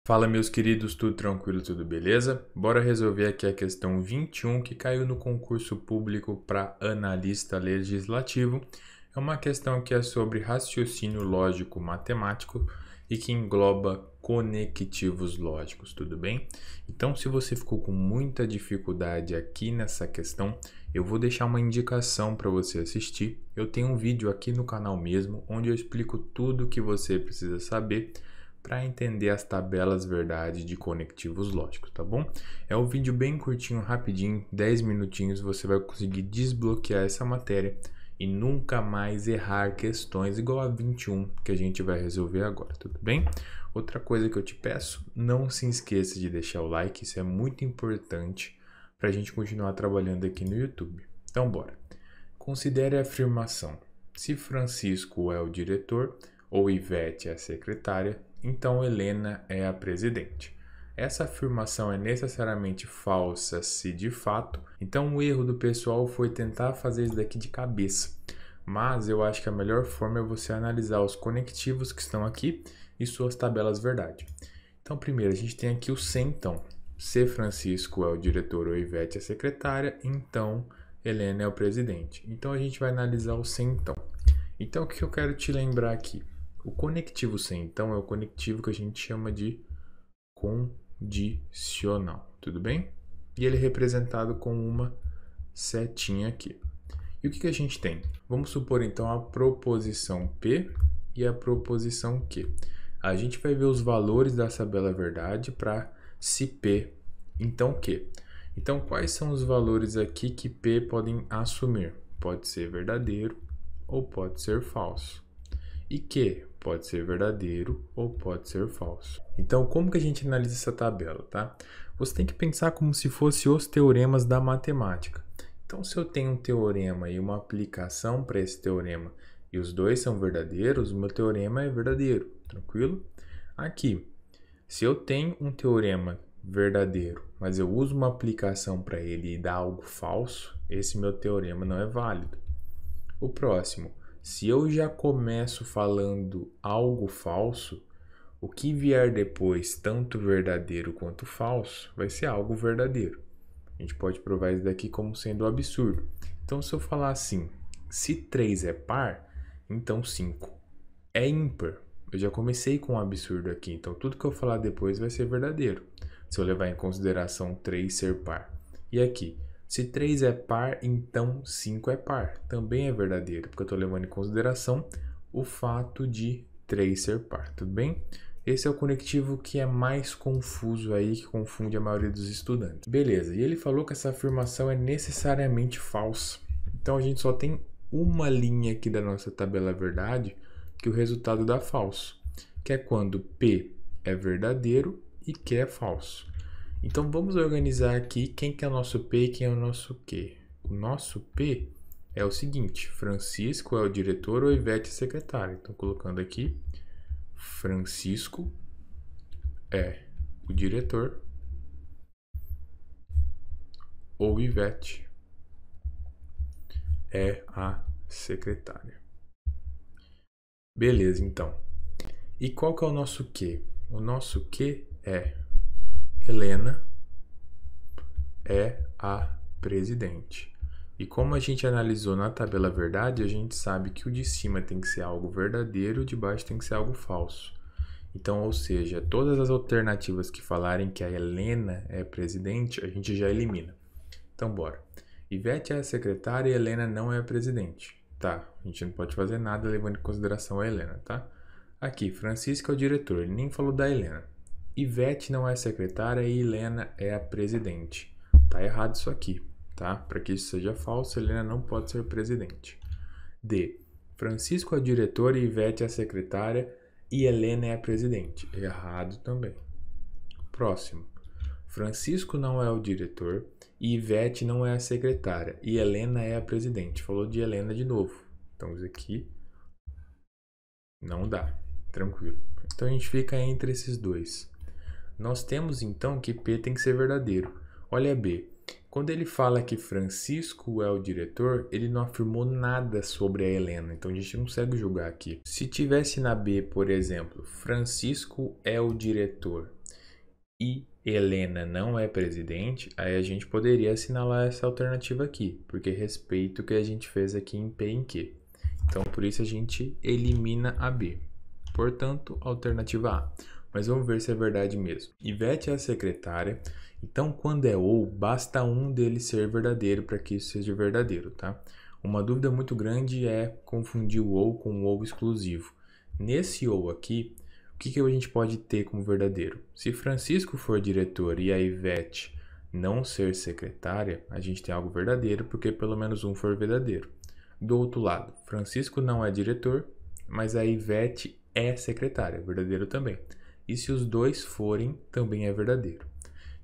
Fala, meus queridos, tudo tranquilo, tudo beleza? Bora resolver aqui a questão 21 que caiu no concurso público para analista legislativo. É uma questão que é sobre raciocínio lógico matemático e que engloba conectivos lógicos, tudo bem? Então, se você ficou com muita dificuldade aqui nessa questão, eu vou deixar uma indicação para você assistir. Eu tenho um vídeo aqui no canal mesmo, onde eu explico tudo o que você precisa saber para entender as tabelas verdade de conectivos lógicos, tá bom? É um vídeo bem curtinho, rapidinho, 10 minutinhos, você vai conseguir desbloquear essa matéria e nunca mais errar questões igual a 21 que a gente vai resolver agora, tudo bem? Outra coisa que eu te peço, não se esqueça de deixar o like, isso é muito importante para a gente continuar trabalhando aqui no YouTube. Então, bora. Considere a afirmação: se Francisco é o diretor ou Ivete é a secretária, então Helena é a presidente. Essa afirmação é necessariamente falsa se de fato, então o erro do pessoal foi tentar fazer isso daqui de cabeça. Mas eu acho que a melhor forma é você analisar os conectivos que estão aqui e suas tabelas verdade. Então, primeiro, a gente tem aqui o se então. Se Francisco é o diretor ou Ivete é a secretária, então Helena é o presidente. Então, a gente vai analisar o se então. Então, o que eu quero te lembrar aqui? O conectivo se então é o conectivo que a gente chama de condicional, tudo bem? E ele é representado com uma setinha aqui. E o que a gente tem? Vamos supor então a proposição P e a proposição Q. A gente vai ver os valores da tabela verdade para se P, então Q. Então, quais são os valores aqui que P podem assumir? Pode ser verdadeiro ou pode ser falso. E Q pode ser verdadeiro ou pode ser falso. Então, como que a gente analisa essa tabela, tá? Você tem que pensar como se fosse os teoremas da matemática. Então, se eu tenho um teorema e uma aplicação para esse teorema e os dois são verdadeiros, o meu teorema é verdadeiro, tranquilo? Aqui, se eu tenho um teorema verdadeiro, mas eu uso uma aplicação para ele e dá algo falso, esse meu teorema não é válido. O próximo, se eu já começo falando algo falso, o que vier depois, tanto verdadeiro quanto falso, vai ser algo verdadeiro. A gente pode provar isso daqui como sendo absurdo. Então, se eu falar assim, se 3 é par, então 5 é ímpar. Eu já comecei com um absurdo aqui, então tudo que eu falar depois vai ser verdadeiro, se eu levar em consideração 3 ser par. E aqui, se 3 é par, então 5 é par. Também é verdadeiro, porque eu estou levando em consideração o fato de 3 ser par, tudo bem? Esse é o conectivo que é mais confuso aí, que confunde a maioria dos estudantes. Beleza, e ele falou que essa afirmação é necessariamente falsa. Então a gente só tem uma linha aqui da nossa tabela verdade que o resultado dá falso, que é quando P é verdadeiro e Q é falso. Então vamos organizar aqui quem que é o nosso P e quem é o nosso Q. O nosso P é o seguinte: Francisco é o diretor ou Ivete é a secretária. Então colocando aqui, Francisco é o diretor ou Ivete é a secretária. Beleza, então. E qual que é o nosso Q? O nosso Q é Helena é a presidente. E como a gente analisou na tabela verdade, a gente sabe que o de cima tem que ser algo verdadeiro e o de baixo tem que ser algo falso. Então, ou seja, todas as alternativas que falarem que a Helena é presidente, a gente já elimina. Então, bora. Ivete é a secretária e Helena não é a presidente. Tá, a gente não pode fazer nada levando em consideração a Helena, tá? Aqui, Francisco é o diretor, ele nem falou da Helena. Ivete não é secretária e Helena é a presidente. Tá errado isso aqui, tá? Para que isso seja falso, Helena não pode ser presidente. D. Francisco é o diretor e Ivete é a secretária e Helena é a presidente. Errado também. Próximo. Francisco não é o diretor e Ivete não é a secretária e Helena é a presidente. Falou de Helena de novo. Então isso aqui não dá. Tranquilo. Então a gente fica entre esses dois. Nós temos então que P tem que ser verdadeiro. Olha B. Quando ele fala que Francisco é o diretor, ele não afirmou nada sobre a Helena, então a gente não consegue julgar aqui. Se tivesse na B, por exemplo, Francisco é o diretor e Helena não é presidente, aí a gente poderia assinalar essa alternativa aqui, porque respeita o que a gente fez aqui em P e em Q. Então, por isso a gente elimina a B. Portanto, alternativa A. Mas vamos ver se é verdade mesmo. Ivete é a secretária, então quando é ou, basta um deles ser verdadeiro para que isso seja verdadeiro, tá? Uma dúvida muito grande é confundir o ou com o ou exclusivo. Nesse ou aqui, o que a gente pode ter como verdadeiro? Se Francisco for diretor e a Ivete não ser secretária, a gente tem algo verdadeiro, porque pelo menos um for verdadeiro. Do outro lado, Francisco não é diretor, mas a Ivete é secretária, verdadeiro também. E se os dois forem, também é verdadeiro.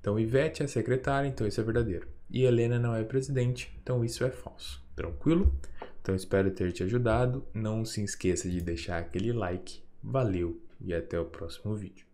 Então, Ivete é secretária, então isso é verdadeiro. E Helena não é presidente, então isso é falso. Tranquilo? Então, espero ter te ajudado. Não se esqueça de deixar aquele like. Valeu! E até o próximo vídeo.